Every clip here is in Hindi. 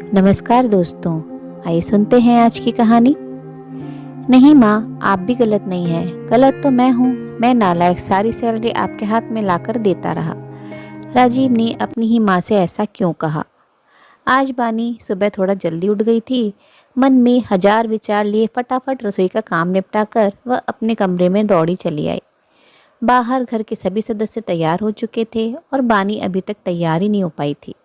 नमस्कार दोस्तों, आइए सुनते हैं आज की कहानी। नहीं माँ, आप भी गलत नहीं हैं। गलत तो मैं हूँ। मैं नालायक सारी सैलरी आपके हाथ में लाकर देता रहा। राजीव ने अपनी ही माँ से ऐसा क्यों कहा। आज बानी सुबह थोड़ा जल्दी उठ गई थी। मन में हजार विचार लिए फटाफट रसोई का काम निपटाकर वह अपने कमरे में दौड़ी चली आई। बाहर घर के सभी सदस्य तैयार हो चुके थे और बानी अभी तक तैयार ही नहीं हो पाई थी।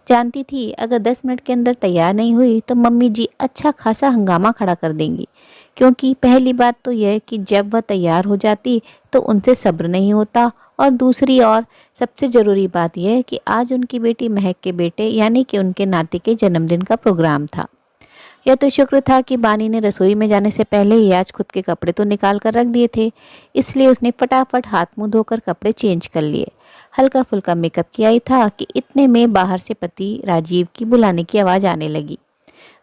जानती थी अगर 10 मिनट के अंदर तैयार नहीं हुई तो मम्मी जी अच्छा खासा हंगामा खड़ा कर देंगी, क्योंकि पहली बात तो यह कि जब वह तैयार हो जाती तो उनसे सब्र नहीं होता, और दूसरी और सबसे ज़रूरी बात यह है कि आज उनकी बेटी महक के बेटे यानी कि उनके नाती के जन्मदिन का प्रोग्राम था। यह तो शुक्र था कि बानी ने रसोई में जाने से पहले ही आज खुद के कपड़े तो निकाल कर रख दिए थे, इसलिए उसने फटाफट हाथ मुंह धोकर कपड़े चेंज कर लिए। हल्का फुल्का मेकअप किया ही था कि इतने में बाहर से पति राजीव की बुलाने की आवाज़ आने लगी।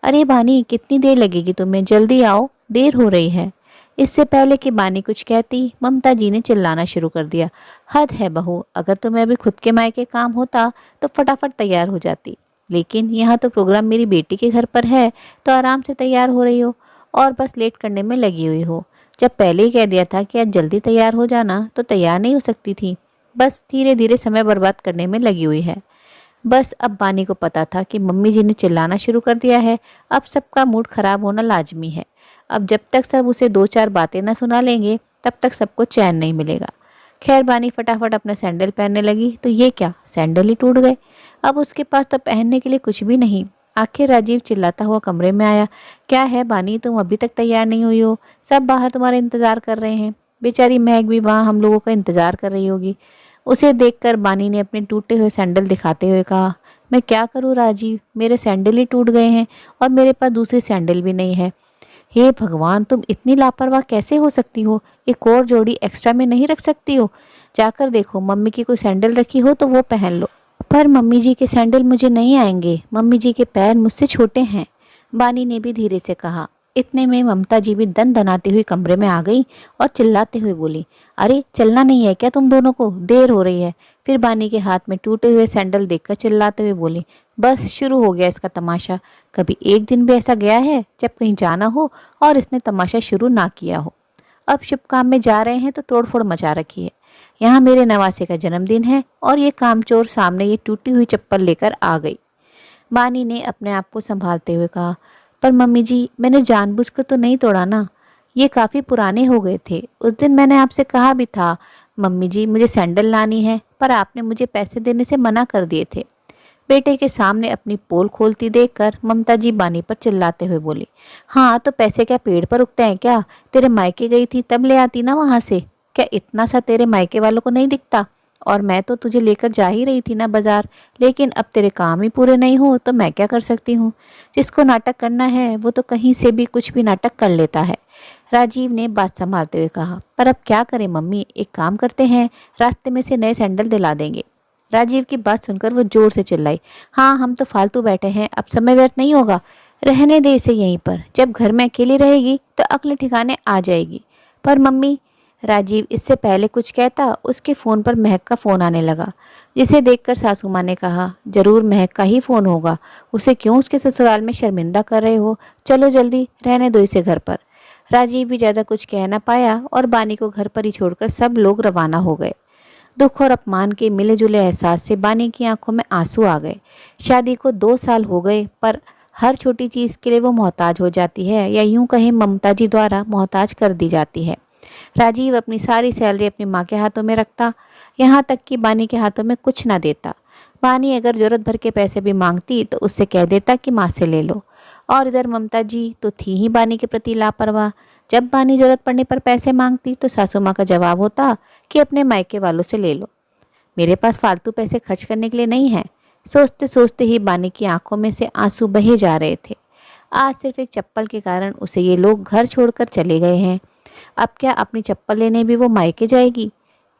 अरे बानी, कितनी देर लगेगी तुम्हें? जल्दी आओ, देर हो रही है। इससे पहले कि बानी कुछ कहती, ममता जी ने चिल्लाना शुरू कर दिया। हद है बहू, अगर तुम्हें अभी खुद के मायके काम होता तो फटाफट तैयार हो जाती, लेकिन यहाँ तो प्रोग्राम मेरी बेटी के घर पर है, तो आराम से तैयार हो रही हो और बस लेट करने में लगी हुई हो। जब पहले ही कह दिया था कि आज जल्दी तैयार हो जाना तो तैयार नहीं हो सकती थी। बस धीरे धीरे समय बर्बाद करने में लगी हुई है। बस अब बानी को पता था कि मम्मी जी ने चिल्लाना शुरू कर दिया है। अब सबका मूड खराब होना लाजमी है। अब जब तक सब उसे दो चार बातें न सुना लेंगे तब तक सबको चैन नहीं मिलेगा। खैर बानी फटाफट अपना सैंडल पहनने लगी तो ये क्या, सैंडल ही टूट गए। अब उसके पास तो पहनने के लिए कुछ भी नहीं। आखिर राजीव चिल्लाता हुआ कमरे में आया। क्या है बानी, तुम अभी तक तैयार नहीं हुई हो? सब बाहर तुम्हारा इंतजार कर रहे हैं। बेचारी महक भी वहाँ हम लोगों का इंतजार कर रही होगी। उसे देखकर बानी ने अपने टूटे हुए सैंडल दिखाते हुए कहा, मैं क्या करूँ राजीव, मेरे सैंडल ही टूट गए हैं और मेरे पास दूसरी सैंडल भी नहीं है। हे भगवान, तुम इतनी लापरवाह कैसे हो सकती हो? एक और जोड़ी एक्स्ट्रा में नहीं रख सकती हो? जाकर देखो, मम्मी की कोई सैंडल रखी हो तो वो पहन लो। पर मम्मी जी के सैंडल मुझे नहीं आएंगे, मम्मी जी के पैर मुझसे छोटे हैं, बानी ने भी धीरे से कहा। इतने में ममता जी भी दन दनाती हुई कमरे में आ गई और चिल्लाते हुए बोली, अरे चलना नहीं है क्या तुम दोनों को? देर हो रही है। फिर बानी के हाथ में टूटे हुए सैंडल देखकर चिल्लाते हुए बोली, बस शुरू हो गया इसका तमाशा। कभी एक दिन भी ऐसा गया है जब कहीं जाना हो और इसने तमाशा शुरू ना किया हो। अब शुभ काम में जा रहे हैं तो तोड़फोड़ मचा रखी है। यहाँ मेरे नवासे का जन्मदिन है और ये कामचोर सामने ये टूटी हुई चप्पल लेकर आ गई। बानी ने अपने आप को संभालते हुए कहा, पर मम्मी जी, मैंने जानबूझकर तो नहीं तोड़ा ना। ये काफ़ी पुराने हो गए थे। उस दिन मैंने आपसे कहा भी था मम्मी जी मुझे सैंडल लानी है, पर आपने मुझे पैसे देने से मना कर दिए थे। बेटे के सामने अपनी पोल खोलती देखकर ममता जी बानी पर चिल्लाते हुए बोली, हाँ तो पैसे क्या पेड़ पर उगते हैं क्या? तेरे मायके गई थी तब ले आती ना वहां से। क्या इतना सा तेरे मायके वालों को नहीं दिखता? और मैं तो तुझे लेकर जा ही रही थी ना बाजार, लेकिन अब तेरे काम ही पूरे नहीं हो तो मैं क्या कर सकती हूँ। जिसको नाटक करना है वो तो कहीं से भी कुछ भी नाटक कर लेता है। राजीव ने बात संभालते हुए कहा, पर अब क्या करें मम्मी, एक काम करते हैं, रास्ते में से नए सैंडल दिला देंगे। राजीव की बात सुनकर वो जोर से चिल्लाई, हाँ हम तो फालतू बैठे हैं, अब समय व्यर्थ नहीं होगा। रहने दे इसे यहीं पर, जब घर में अकेली रहेगी तो अक्ल ठिकाने आ जाएगी। पर मम्मी, राजीव इससे पहले कुछ कहता उसके फ़ोन पर महक का फ़ोन आने लगा, जिसे देखकर सासू माँ ने कहा, जरूर महक का ही फ़ोन होगा, उसे क्यों उसके ससुराल में शर्मिंदा कर रहे हो? चलो जल्दी, रहने दो इसे घर पर। राजीव भी ज़्यादा कुछ कह ना पाया और बानी को घर पर ही छोड़कर सब लोग रवाना हो गए। दुख और अपमान के मिले जुले एहसास से बानी की आंखों में आंसू आ गए। शादी को 2 साल हो गए, पर हर छोटी चीज़ के लिए वो मोहताज हो जाती है, या यूं कहें ममता जी द्वारा मोहताज कर दी जाती है। राजीव अपनी सारी सैलरी अपनी माँ के हाथों में रखता, यहाँ तक कि बानी के हाथों में कुछ ना देता। बानी अगर जरूरत भर के पैसे भी मांगती तो उससे कह देता कि माँ से ले लो। और इधर ममता जी तो थी ही बानी के प्रति लापरवाह। जब बानी जरूरत पड़ने पर पैसे मांगती तो सासू माँ का जवाब होता कि अपने मायके वालों से ले लो, मेरे पास फालतू पैसे खर्च करने के लिए नहीं है। सोचते सोचते ही बानी की आंखों में से आंसू बहे जा रहे थे। आज सिर्फ एक चप्पल के कारण उसे ये लोग घर छोड़कर चले गए हैं। अब क्या अपनी चप्पल लेने भी वो मायके जाएगी?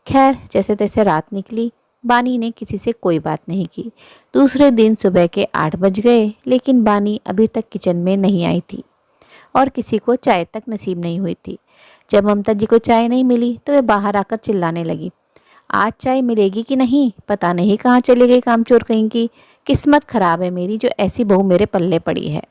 खैर जैसे तैसे रात निकली। बानी ने किसी से कोई बात नहीं की। दूसरे दिन सुबह के 8 बज गए, लेकिन बानी अभी तक किचन में नहीं आई थी और किसी को चाय तक नसीब नहीं हुई थी। जब ममता जी को चाय नहीं मिली तो वे बाहर आकर चिल्लाने लगी, आज चाय मिलेगी कि नहीं, पता नहीं कहाँ चली गई कामचोर कहीं की। किस्मत खराब है मेरी जो ऐसी बहू मेरे पल्ले पड़ी है।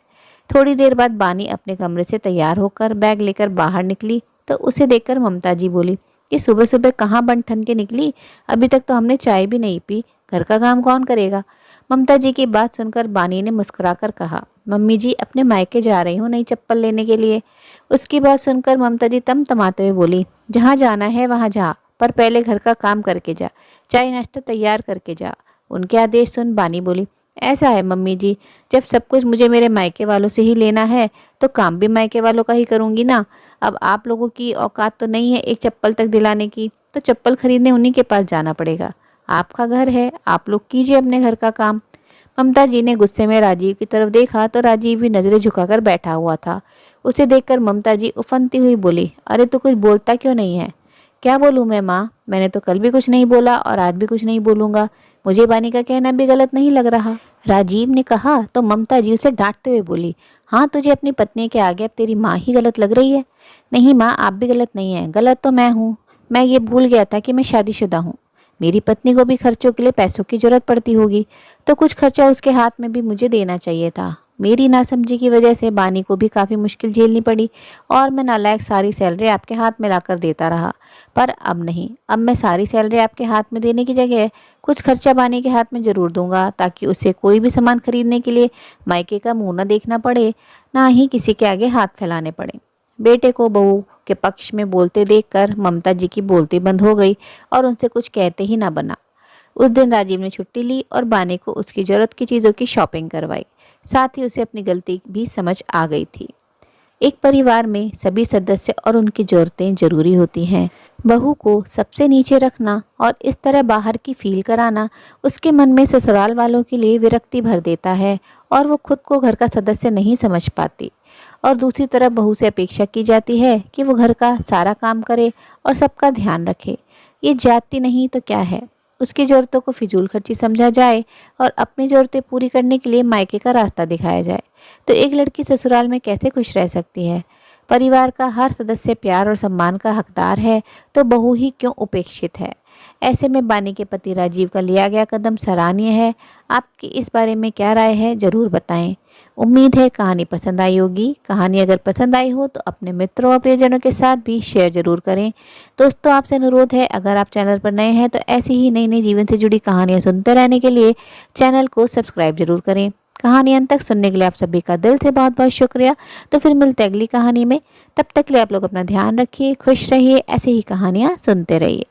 थोड़ी देर बाद बानी अपने कमरे से तैयार होकर बैग लेकर बाहर निकली तो उसे देखकर ममता जी बोली कि सुबह सुबह कहाँ बन ठन के निकली, अभी तक तो हमने चाय भी नहीं पी, घर का काम कौन करेगा। ममता जी की बात सुनकर बानी ने मुस्कुराकर कहा, मम्मी जी अपने मायके जा रही हूँ नई चप्पल लेने के लिए। उसकी बात सुनकर ममता जी तमतमाते हुए बोली, जहाँ जाना है वहाँ जा, पर पहले घर का काम करके जा, चाय नाश्ता तैयार करके जा। उनके आदेश सुन बानी बोली, ऐसा है मम्मी जी, जब सब कुछ मुझे मेरे मायके वालों से ही लेना है तो काम भी मायके वालों का ही करूँगी ना। अब आप लोगों की औकात तो नहीं है एक चप्पल तक दिलाने की, तो चप्पल खरीदने उन्हीं के पास जाना पड़ेगा। आपका घर है, आप लोग कीजिए अपने घर का काम। ममता जी ने गुस्से में राजीव की तरफ देखा तो राजीव भी नजरें झुकाकर बैठा हुआ था। उसे देखकर ममता जी उफनती हुई बोली, अरे तू कुछ बोलता क्यों नहीं है। क्या बोलूँ मैं माँ, मैंने तो कल भी कुछ नहीं बोला और आज भी कुछ नहीं बोलूँगा, मुझे बानी का कहना भी गलत नहीं लग रहा। राजीव ने कहा तो ममता जी उसे डांटते हुए बोली, हाँ तुझे अपनी पत्नी के आगे अब तेरी माँ ही गलत लग रही है। नहीं माँ, आप भी गलत नहीं है, गलत तो मैं हूँ। मैं ये भूल गया था कि मैं शादीशुदा हूँ, मेरी पत्नी को भी खर्चों के लिए पैसों की जरूरत पड़ती होगी, तो कुछ खर्चा उसके हाथ में भी मुझे देना चाहिए था। मेरी नासमझी की वजह से बानी को भी काफ़ी मुश्किल झेलनी पड़ी और मैं नालायक सारी सैलरी आपके हाथ में लाकर देता रहा। पर अब नहीं, अब मैं सारी सैलरी आपके हाथ में देने की जगह कुछ खर्चा बानी के हाथ में ज़रूर दूंगा, ताकि उसे कोई भी सामान खरीदने के लिए मायके का मुंह न देखना पड़े, ना ही किसी के आगे हाथ फैलाने पड़े। बेटे को बहू के पक्ष में बोलते देखकर ममता जी की बोलती बंद हो गई और उनसे कुछ कहते ही ना बना। उस दिन राजीव ने छुट्टी ली और बानी को उसकी जरूरत की चीज़ों की शॉपिंग करवाई। साथ ही उसे अपनी गलती भी समझ आ गई थी। एक परिवार में सभी सदस्य और उनकी जरूरतें जरूरी होती हैं। बहू को सबसे नीचे रखना और इस तरह बाहर की फील कराना उसके मन में ससुराल वालों के लिए विरक्ति भर देता है और वो खुद को घर का सदस्य नहीं समझ पाती। और दूसरी तरफ बहू से अपेक्षा की जाती है कि वो घर का सारा काम करे और सबका ध्यान रखे। ये जाति नहीं तो क्या है। उसकी ज़रूरतों को फिजूल खर्ची समझा जाए और अपनी ज़रूरतें पूरी करने के लिए मायके का रास्ता दिखाया जाए, तो एक लड़की ससुराल में कैसे खुश रह सकती है। परिवार का हर सदस्य प्यार और सम्मान का हकदार है, तो बहू ही क्यों उपेक्षित है। ऐसे में बानी के पति राजीव का लिया गया कदम सराहनीय है। आपकी इस बारे में क्या राय है, ज़रूर बताएं। उम्मीद है कहानी पसंद आई होगी। कहानी अगर पसंद आई हो तो अपने मित्रों और प्रियजनों के साथ भी शेयर जरूर करें। दोस्तों आपसे अनुरोध है, अगर आप चैनल पर नए हैं तो ऐसी ही नई नई जीवन से जुड़ी कहानियाँ सुनते रहने के लिए चैनल को सब्सक्राइब जरूर करें। कहानी अंत तक सुनने के लिए आप सभी का दिल से बहुत बहुत शुक्रिया। तो फिर मिलते अगली कहानी में, तब तक के लिए आप लोग अपना ध्यान रखिए, खुश रहिए, ऐसे ही कहानियाँ सुनते रहिए।